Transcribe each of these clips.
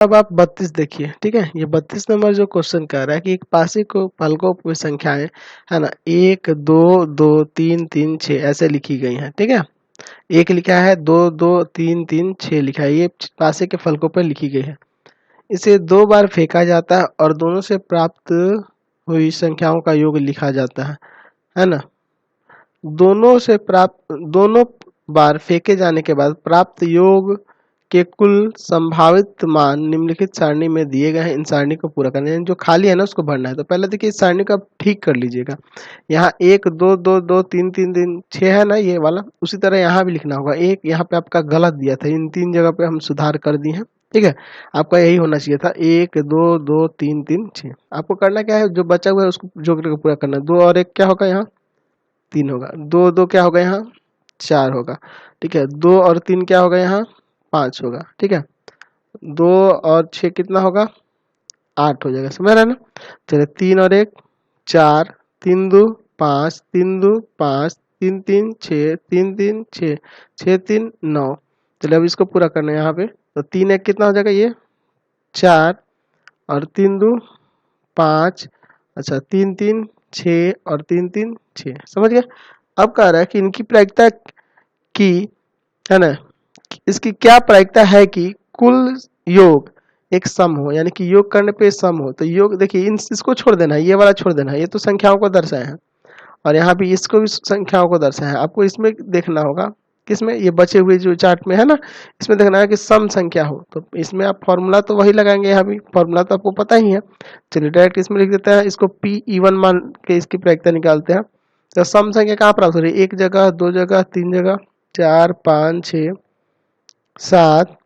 अब आप 32 देखिए, ठीक है। ये 32 नंबर जो क्वेश्चन कह रहा है कि एक पासे को फलकों की संख्याएं है ना 1 2 2 3 3 6 ऐसे लिखी गई हैं, ठीक है। एक लिखा है 2 2 3 3 6 लिखा है, ये पासे के फलकों पर लिखी गई है। इसे 2 बार फेंका जाता है और दोनों से प्राप्त हुई संख्याओं का योग लिखा जाता है ना। दोनों बार फेंके जाने के बाद प्राप्त योग के कुल संभावित मान निम्नलिखित सारणी में दिए गए हैं। इन सारणी को पूरा करना है, जो खाली है ना उसको भरना है। तो पहले देखिए इस सारणी को आप ठीक कर लीजिएगा। यहाँ 1 2 2 2 3 3 3 6 है ना ये वाला, उसी तरह यहाँ भी लिखना होगा। एक यहाँ पे आपका गलत दिया था, इन 3 जगह पे हम सुधार कर दिए हैं, ठीक है। आपका यही होना चाहिए था 1 2 2 3 3 6। आपको करना क्या है, जो बचा हुआ है उसको जोड़ करके पूरा करना है। 2 और 1 क्या होगा यहाँ 3 होगा, 2 2 क्या होगा यहाँ 4 होगा, ठीक है। 2 और 3 क्या होगा यहाँ 5 होगा, ठीक है। 2 और 6 कितना होगा 8 हो जाएगा, समझ रहे हैं ना। चलिए 3 और 1 4, 3 2 5, 3 2 5, 3 3 6, 3 3 6, 6 3 9। चलिए अब इसको पूरा करना है यहाँ पे। तो 3 1 कितना हो जाएगा ये 4 और 3 2 5, अच्छा 3 3 6 और 3 3 6, समझ गए। अब कह रहा है कि इनकी प्रायिकता की है ना, इसकी क्या प्रायिकता है कि कुल योग एक सम हो, यानी कि योग करने पे सम हो। तो योग देखिए इसको छोड़ देना है, ये वाला छोड़ देना है, ये तो संख्याओं को दर्शाए हैं। और यहाँ भी इसको भी संख्याओं को दर्शाया है। आपको इसमें देखना होगा किसमें, ये बचे हुए जो चार्ट में है ना, इसमें देखना है कि सम संख्या हो। तो इसमें आप फॉर्मूला तो वही लगाएंगे, यहाँ भी फॉर्मूला तो आपको पता ही है। चलिए डायरेक्ट इसमें लिख देते हैं, इसको P मान के इसकी प्रायिकता निकालते हैं। तो सम संख्या कहाँ प्राप्त हो रही है, 1 जगह 2 जगह 3 जगह 4 5 6 7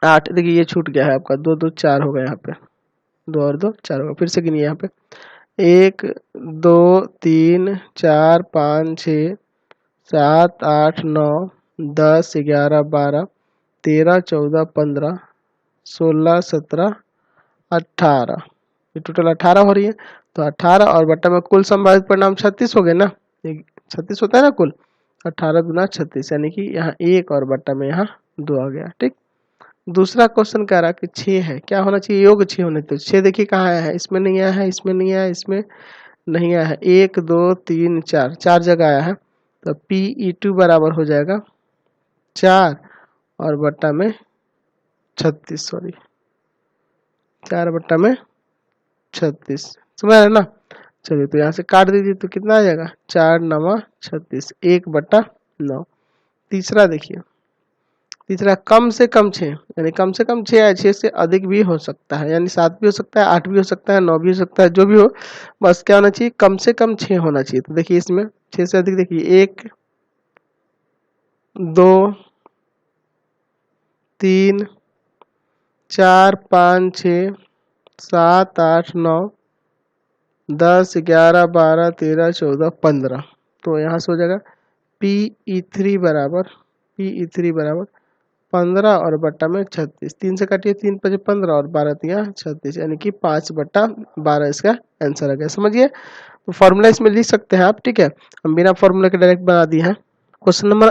8। देखिए ये छूट गया है आपका, 2 2 4 होगा यहाँ पे, 2 और 2 4 होगा। फिर से गिनिए यहाँ पे 1 2 3 4 5 6 7 8 9 10 11 12 13 14 15 16 17 18, ये टोटल 18 हो रही है। तो 18 और बट्टा में कुल संभावित परिणाम 36 हो गए ना, 36 होता है ना कुल, 18 गुना 36, यानी कि यहाँ 1 और बट्टा में यहाँ 2 आ गया, ठीक। दूसरा क्वेश्चन कह रहा कि 6 है, क्या होना चाहिए योग 6 होने। तो 6 देखिए कहाँ आया है, इसमें नहीं आया है, इसमें नहीं आया है, इसमें नहीं आया है। 1 2 3 4 4 जगह आया है। तो Pe2 बराबर हो जाएगा 4 और बट्टा में 36, सॉरी 4 बट्टा में 36, समझ रहे ना। चलिए तो यहाँ से काट दीजिए तो कितना आ जाएगा 4 9 36, 1 बट्टा 9। तीसरा देखिए, तीसरा कम से कम 6, यानी कम से कम 6 है, 6 से अधिक भी हो सकता है, यानी 7 भी हो सकता है, 8 भी हो सकता है, 9 भी हो सकता है, जो भी हो बस क्या होना चाहिए कम से कम 6 होना चाहिए। तो देखिए इसमें 6 से अधिक देखिए 1 2 3 4 5 6 7 8 9 10 11 12 13 14 15। तो यहाँ से हो जाएगा Pe3 बराबर 15 और बट्टा में 36, 3 से काटिए 3 5 15 और 12 तिया 36, यानी कि 5 बट्टा 12 इसका आंसर आ गया, समझिए। तो फॉर्मूला इसमें लिख सकते हैं आप, ठीक है। हम बिना फॉर्मूला के डायरेक्ट बना दिए हैं। Question number